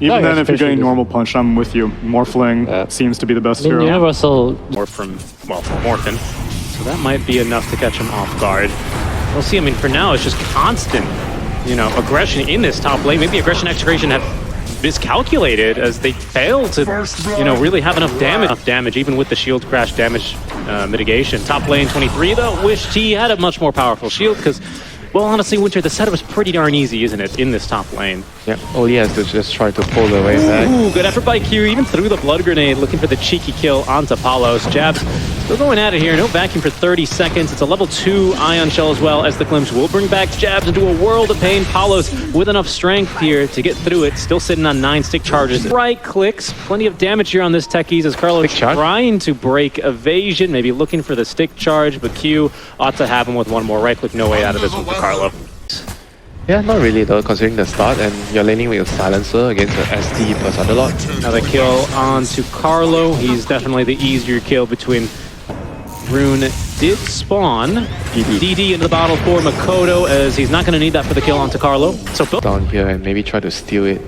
Even then, if you're getting normal punch, I'm with you. Morphling seems to be the best hero. Universal more from Morphin, so that might be enough to catch him off guard. We'll see. I mean, for now, it's just constant, aggression in this top lane. Maybe aggression execration have miscalculated as they fail to, really have enough damage, even with the shield crash damage mitigation. Top lane 23 though wished he had a much more powerful shield because. Well, honestly, Winter, the setup is pretty darn easy, isn't it, in this top lane? Yeah, all he has to just try to pull the way back. Ooh, good effort by Q, even threw the blood grenade, looking for the cheeky kill onto Palos. Jabs still going at it here, no vacuum for 30 seconds. It's a level 2 Ion Shell as well, as the Glimpse will bring back Jabs into a world of pain. Palos with enough strength here to get through it, still sitting on 9 stick charges. Right clicks, plenty of damage here on this Techies as Carlo trying to break evasion, maybe looking for the stick charge, but Q ought to have him with one more right click. No way out of this one for Carlo. Yeah, not really though, considering the start, and you're laning with a Silencer against the ST plus Underlord. Another kill onto Carlo. He's definitely the easier kill between Rune did spawn. DD into the bottle for Makoto, as he's not going to need that for the kill onto Carlo. So down here and maybe try to steal it,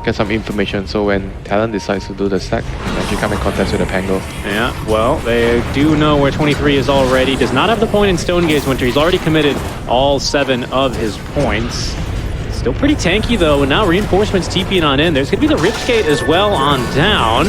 get some information, so when Talon decides to do the stack, actually come in contest with the Pango. Yeah, well, they do know where 23 is already. Does not have the point in Stonegaze Winter. He's already committed all 7 of his points. Still pretty tanky though, and now reinforcements TPing on in. There's going to be the Ripskate as well on down.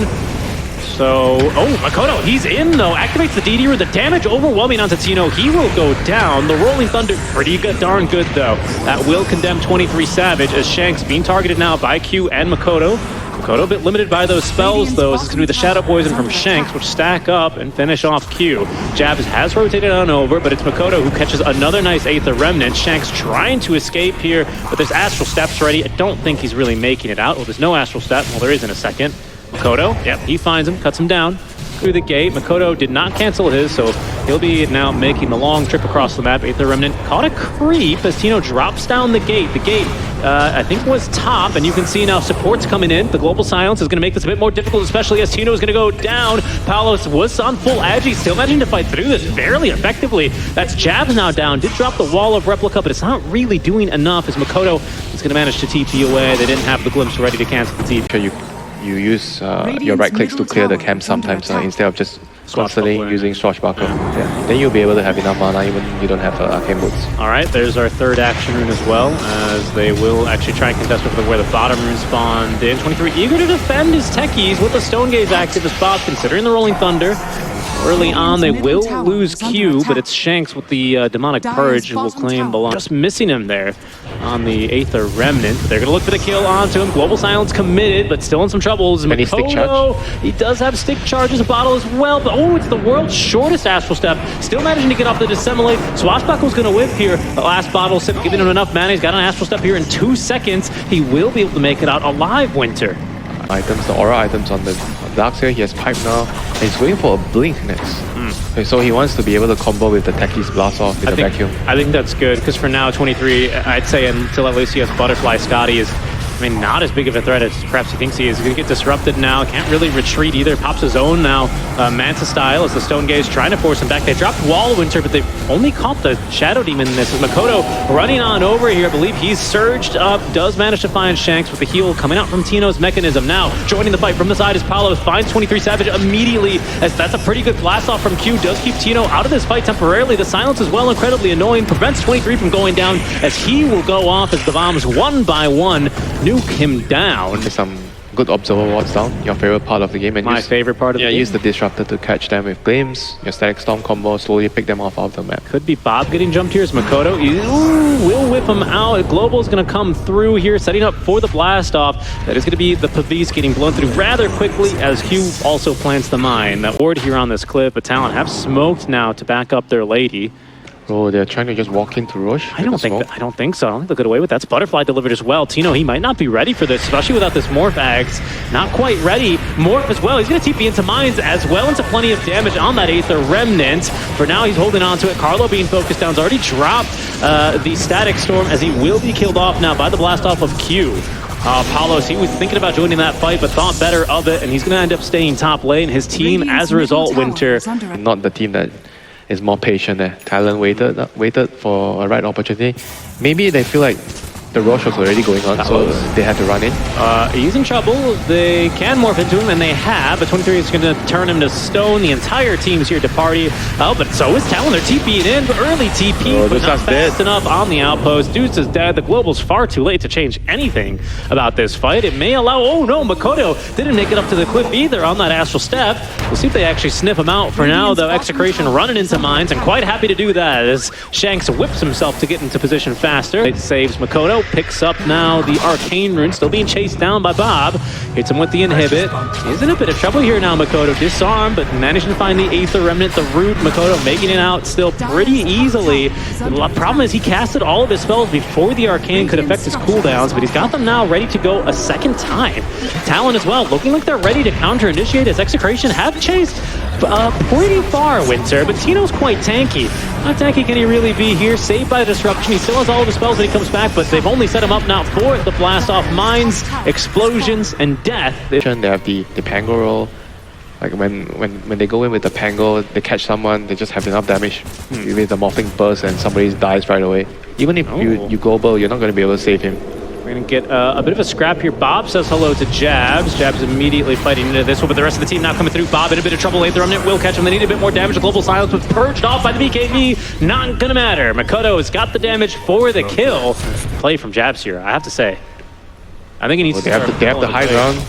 So, Makoto, he's in though, activates the DD with the damage overwhelming onto Tino. He will go down. The Rolling Thunder, pretty good, darn good though. That will condemn 23 Savage as Shanks being targeted now by Q and Makoto. Makoto a bit limited by those spells though, as it's going to be the Shadow Poison from Shanks, which stack up and finish off Q. Jabs has rotated on over, but it's Makoto who catches another nice Aether Remnant. Shanks trying to escape here, but there's Astral Steps ready. I don't think he's really making it out. Well, there's no Astral Step. Well, there is in a second. Makoto, yep, he finds him, cuts him down through the gate. Makoto did not cancel his, so he'll be now making the long trip across the map. Aether Remnant caught a creep as Tino drops down the gate. The gate, I think, was top, and you can see now support's coming in. The Global Silence is going to make this a bit more difficult, especially as Tino is going to go down. Palos was on full agi, still managing to fight through this fairly effectively. That's Jabs now down. Did drop the wall of Replica, but it's not really doing enough as Makoto is going to manage to TP away. They didn't have the Glimpse ready to cancel the TP. You use your right clicks to clear the camp sometimes instead of just constantly using Swashbuckle. Yeah. Then you'll be able to have enough mana even if you don't have Arcane Boots. Alright, there's our third action rune as well, as they will actually try and contest with where the bottom rune spawned in. 23 eager to defend his Techies with the Stonegaze active as Bob, considering the Rolling Thunder. Early on, they will lose Q, but it's Shanks with the Demonic Purge who will claim belong. Just missing him there on the Aether Remnant. They're going to look for the kill onto him. Global Silence committed, but still in some troubles. Any stick charge? He does have stick charges, a bottle as well, but it's the world's shortest Astral Step. Still managing to get off the Dissemblate. Swashbuckle's going to whip here. The last bottle, giving him enough mana. He's got an Astral Step here in 2 seconds. He will be able to make it out alive, Winter. Items, the aura items on the Darkseer, he has Pipe now, and he's waiting for a Blink next. Okay, so he wants to be able to combo with the Techies Blast Off with the Vacuum. I think that's good, because for now, 23, I'd say until at least he has Butterfly, Scotty is, not as big of a threat as perhaps he thinks he is. He's going to get disrupted now, can't really retreat either. Pops his own now, Manta style, as the Stonegaze trying to force him back. They dropped Wall Winter, but they've only caught the Shadow Demon in this. As Makoto running on over here, I believe he's surged up, does manage to find Shanks with the heal coming out from Tino's mechanism. Now, joining the fight from the side is Palos, finds 23 Savage immediately, as that's a pretty good blast off from Q, does keep Tino out of this fight temporarily. The silence is well incredibly annoying, prevents 23 from going down, as he will go off as the bombs one by one nuke him down. Some good observer wards down, your favorite part of the game. And my favorite part of the game. Use the Disruptor to catch them with Glimpse, your Static Storm combo, slowly pick them off the map. Could be Bob getting jumped here as Makoto. Will whip him out. Global is going to come through here, setting up for the blast off. That is going to be the Pavis getting blown through rather quickly as Q also plants the mine. That ward here on this cliff, but Talon have smoked now to back up their lady. Oh, they're trying to just walk into Roche? I don't think so. I don't think they'll get away with that. That's Butterfly delivered as well. Tino, he might not be ready for this, especially without this Morph Axe. Not quite ready. Morph as well. He's going to TP into mines as well, into plenty of damage on that Aether Remnant. For now, he's holding on to it. Carlo being focused down. He's already dropped the Static Storm, as he will be killed off now by the blast off of Q. Palos, he was thinking about joining that fight, but thought better of it, and he's going to end up staying top lane. His team, as a result, Winter. Not the team that is more patient there. Talon waited for a right opportunity. Maybe they feel like the Roche was already going on, so they had to run in. He's in trouble. They can morph into him, and they have. But 23 is going to turn him to stone. The entire team's here to party. Oh, but so is Talon. They're TP'ing in. Early TP, but not fast enough on the outpost. Deuce is dead. The Global's far too late to change anything about this fight. It may allow... Oh, no, Makoto didn't make it up to the cliff either on that astral step. We'll see if they actually sniff him out. For now, though, Execration running into mines, and quite happy to do that as Shanks whips himself to get into position faster. It saves Makoto. Picks up now the Arcane Rune, still being chased down by Bob. Hits him with the inhibit. He's in a bit of trouble here now, Makoto. Disarmed, but managing to find the Aether Remnant, the Root. Makoto making it out still pretty easily. The problem is he casted all of his spells before the Arcane could affect his cooldowns, but he's got them now ready to go a second time. Talon as well, looking like they're ready to counter-initiate as Execration have chased pretty far, Winter, but Tino's quite tanky. How tanky can he really be here? Saved by the disruption. He still has all of his spells when he comes back, but they've only set him up now for the blast off mines, explosions, and death. They have the Pango roll. Like when they go in with the Pango, they catch someone, they just have enough damage with the morphing burst and somebody dies right away. Even if you global, you're not going to be able to save him. We're going to get a bit of a scrap here. Bob says hello to Jabs. Jabs immediately fighting into this one, but the rest of the team now coming through. Bob in a bit of trouble. Aether Remnant will catch him. They need a bit more damage. The Global Silence was purged off by the BKB. Not going to matter. Makoto has got the damage for the kill. Play from Jabs here, I have to say. I think he needs to they have the high ground.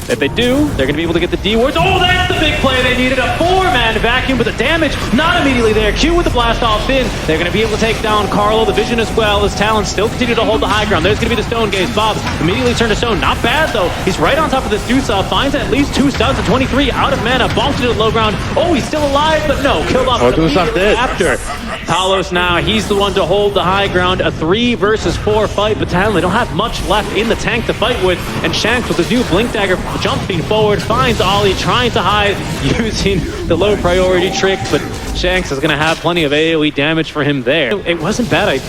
If they do, they're going to be able to get the D wards. Oh, that's the big play they needed. A 4-man vacuum, but the damage not immediately there. Q with the blast off in. They're going to be able to take down Carlo, the Vision as well, as Talon still continue to hold the high ground. There's going to be the Stone Gaze. Bob immediately turned to Stone. Not bad, though. He's right on top of this Deuce. Finds at least 2 stuns at 23 out of mana. Bonks into the low ground. Oh, he's still alive, but no. Killed off after. Palos now, he's the one to hold the high ground. A 3 versus 4 fight, but Talon, they don't have much left in the tank to fight with. And Shanks with his new Blink Dagger jumping forward, finds Ollie, trying to hide using the low priority trick, but Shanks is going to have plenty of AoE damage for him there. It wasn't bad.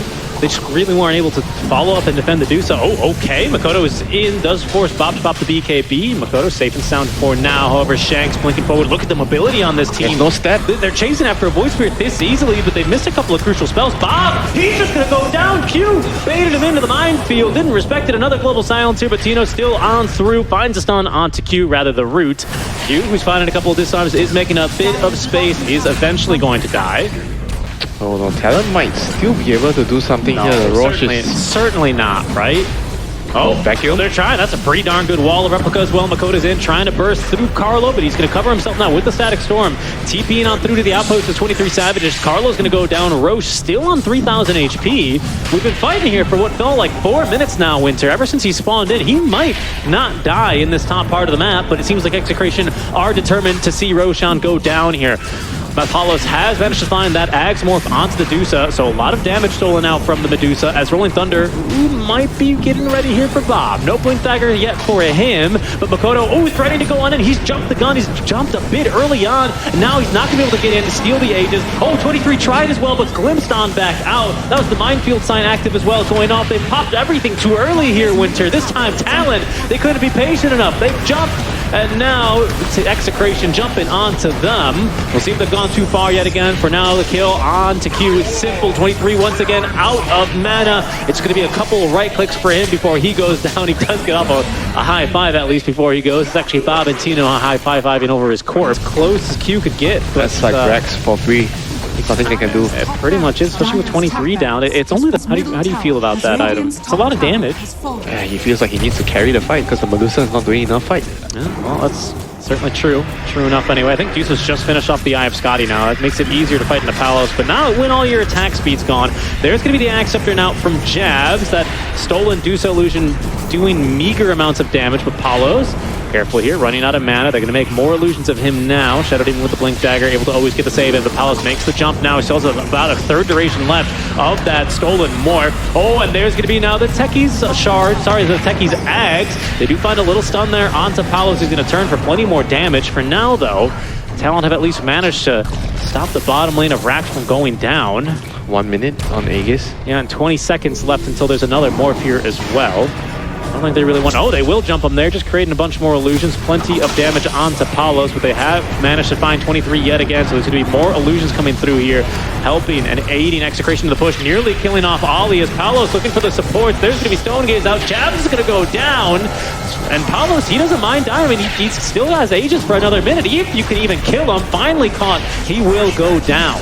They just really weren't able to follow up and defend the Dusa. Oh, okay. Makoto is in, does force Bob to pop the BKB. Makoto safe and sound for now. However, Shanks blinking forward. Look at the mobility on this team. There's no step. They're chasing after a Void Spirit this easily, but they've missed a couple of crucial spells. Bob, he's just going to go down. Q baited him into the minefield. Didn't respect it. Another Global Silence here, but Tino still on through. Finds a stun onto Q, rather the Root. Q, who's finding a couple of disarms, is making a bit of space, is eventually going to die. Oh no, Talon might still be able to do something here. The Roche certainly not, right? Oh, vacuum. They're trying. That's a pretty darn good wall of replica as well. Makoto's in, trying to burst through Carlo, but he's going to cover himself now with the Static Storm. TPing on through to the outpost of 23 Savages. Carlo's going to go down. Roche still on 3,000 HP. We've been fighting here for what felt like 4 minutes now, Winter. Ever since he spawned in, he might not die in this top part of the map, but it seems like Execration are determined to see Roshan go down here. But Palos has managed to find that Ags morph onto the Medusa, so a lot of damage stolen out from the Medusa as Rolling Thunder might be getting ready here for Bob. No Blink Dagger yet for him, but Makoto, he's ready to go on in. He's jumped the gun, he's jumped a bit early on, and now he's not going to be able to get in to steal the Aegis. 23 tried as well, but glimpsed on back out. That was the minefield sign active as well going off. They popped everything too early here, Winter. This time, Talon, they couldn't be patient enough. They jumped, and now Execration jumping onto them. We'll see if they've gone too far yet again. For now, the kill on to Q. It's simple. 23 once again out of mana. It's going to be a couple right clicks for him before he goes down. He does get off a high five at least before he goes. It's actually Bob and Tino on high five-iving over his corpse. Close as Q could get. That's like Rex for free. There's nothing they can do. It pretty much is, especially with 23 down. It's only the... How do you feel about that item? It's a lot of damage. Yeah, he feels like he needs to carry the fight because the Medusa is not doing enough fight. Yeah, well, that's certainly true. True enough anyway. I think Deuce has just finished off the Eye of Scotty now. That makes it easier to fight in the Palos. But now when all your attack speed's gone, there's going to be the Axe Scepter now from Jabs. That stolen Deuce illusion doing meager amounts of damage, but Palos... Careful here, running out of mana. They're going to make more illusions of him now. Shadow Demon with the Blink Dagger, able to always get the save, and the Palos makes the jump now. He still has about a third duration left of that stolen morph. Oh, and there's going to be now the Techie's shard. Sorry, the Techie's Ags. They do find a little stun there onto Palos, who's going to turn for plenty more damage. For now, though, Talon have at least managed to stop the bottom lane of Rax from going down. 1 minute on Aegis. Yeah, and 20 seconds left until there's another morph here as well. I don't think they really want... Oh, they will jump him there, just creating a bunch more illusions. Plenty of damage onto Palos, but they have managed to find 23 yet again, so there's going to be more illusions coming through here, helping and aiding Execration to the push, nearly killing off Ollie as Palos looking for the support. There's going to be Stone Gaze out. Jabs is going to go down, and Palos, he doesn't mind dying. I mean, he still has Aegis for another minute. If you can even kill him, finally caught, he will go down.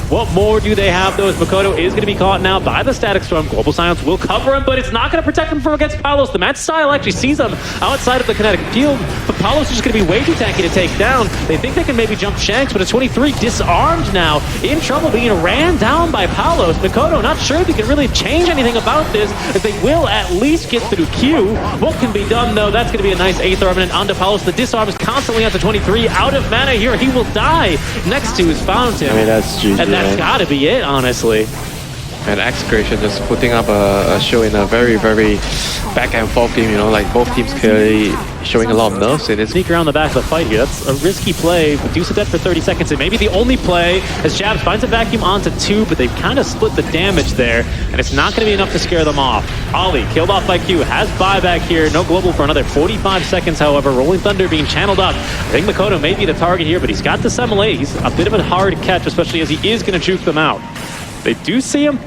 What more do they have, though, as Makoto is going to be caught now by the Static Storm. Global Silence will cover him, but it's not going to protect him from against Palos. The match style actually sees him outside of the kinetic field, but Palos is just going to be way too tanky to take down. They think they can maybe jump Shanks, but a 23 disarmed now, in trouble, being ran down by Palos. Makoto not sure if he can really change anything about this, as they will at least get through Q. What can be done, though? That's going to be a nice 8th armament onto Palos. The disarm is constantly at the 23, out of mana here. He will die next to his fountain. I mean, that's GG. And that's gotta be it, honestly. And Execration just putting up a show in a very, very back and forth game, you know, like both teams clearly showing a lot of nerves in it. Sneak around the back of the fight here. That's a risky play. Reduce it dead for 30 seconds. It may be the only play as Jabs finds a vacuum onto 2, but they've kind of split the damage there, and it's not going to be enough to scare them off. Ollie, killed off by Q, has buyback here. No global for another 45 seconds, however. Rolling Thunder being channeled up. I think Makoto may be the target here, but he's got the Semele. He's a bit of a hard catch, especially as he is going to juke them out. They do see him.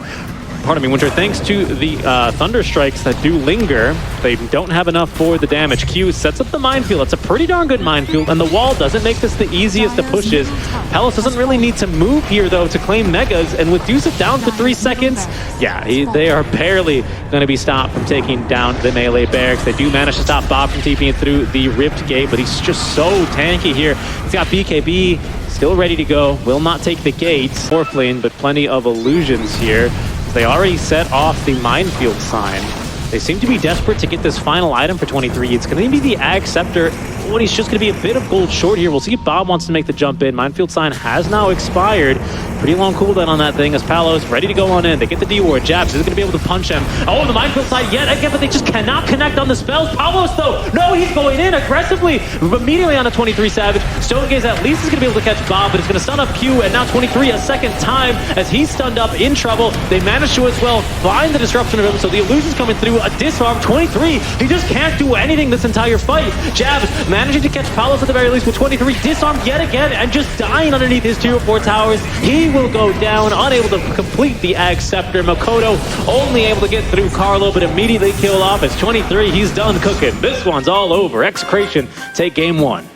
Pardon me, Winter, thanks to the Thunder Strikes that do linger, they don't have enough for the damage. Q sets up the minefield. It's a pretty darn good minefield, and the wall doesn't make this the easiest of pushes. Palos doesn't really need to move here, though, to claim Megas, and with Deuce down for 3 seconds, yeah, they are barely going to be stopped from taking down the melee barracks. They do manage to stop Bob from TPing through the ripped gate, but he's just so tanky here. He's got BKB still ready to go, will not take the gates. Morphling, but plenty of illusions here. They already set off the minefield sign. They seem to be desperate to get this final item for 23. It's going to be the Ag Scepter. Oh, and he's just going to be a bit of gold short here. We'll see if Bob wants to make the jump in. Minefield sign has now expired. Pretty long cooldown on that thing as Palos ready to go on in. They get the D-Ward. Jabs is going to be able to punch him. Oh, the minefield side yet again, but they just cannot connect on the spells. Palos, though, no, he's going in aggressively. Immediately on a 23 Savage. Stone Gaze at least is going to be able to catch Bob, but it's going to stun up Q, and now 23 a second time as he's stunned up in trouble. They manage to as well find the disruption of him, so the illusion's coming through. A disarm, 23. He just can't do anything this entire fight. Jabs managing to catch Palos at the very least with 23. Disarmed yet again and just dying underneath his 2 or 4 towers. He will go down, unable to complete the Ag Scepter. Makoto only able to get through Carlo, but immediately killed off as 23. He's done cooking. This one's all over. Execration take game 1.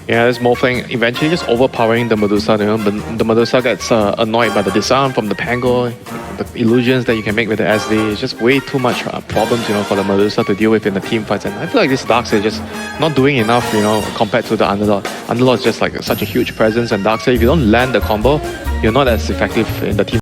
Yeah, this Morphling eventually just overpowering the Medusa, you know, but the Medusa gets annoyed by the disarm from the Pango, the illusions that you can make with the SD. It's just way too much problems, you know, for the Medusa to deal with in the team fights. And I feel like this Darkseid is just not doing enough, you know, compared to the Underlord. Underlord is just like such a huge presence, and Darkseid, if you don't land the combo, you're not as effective in the team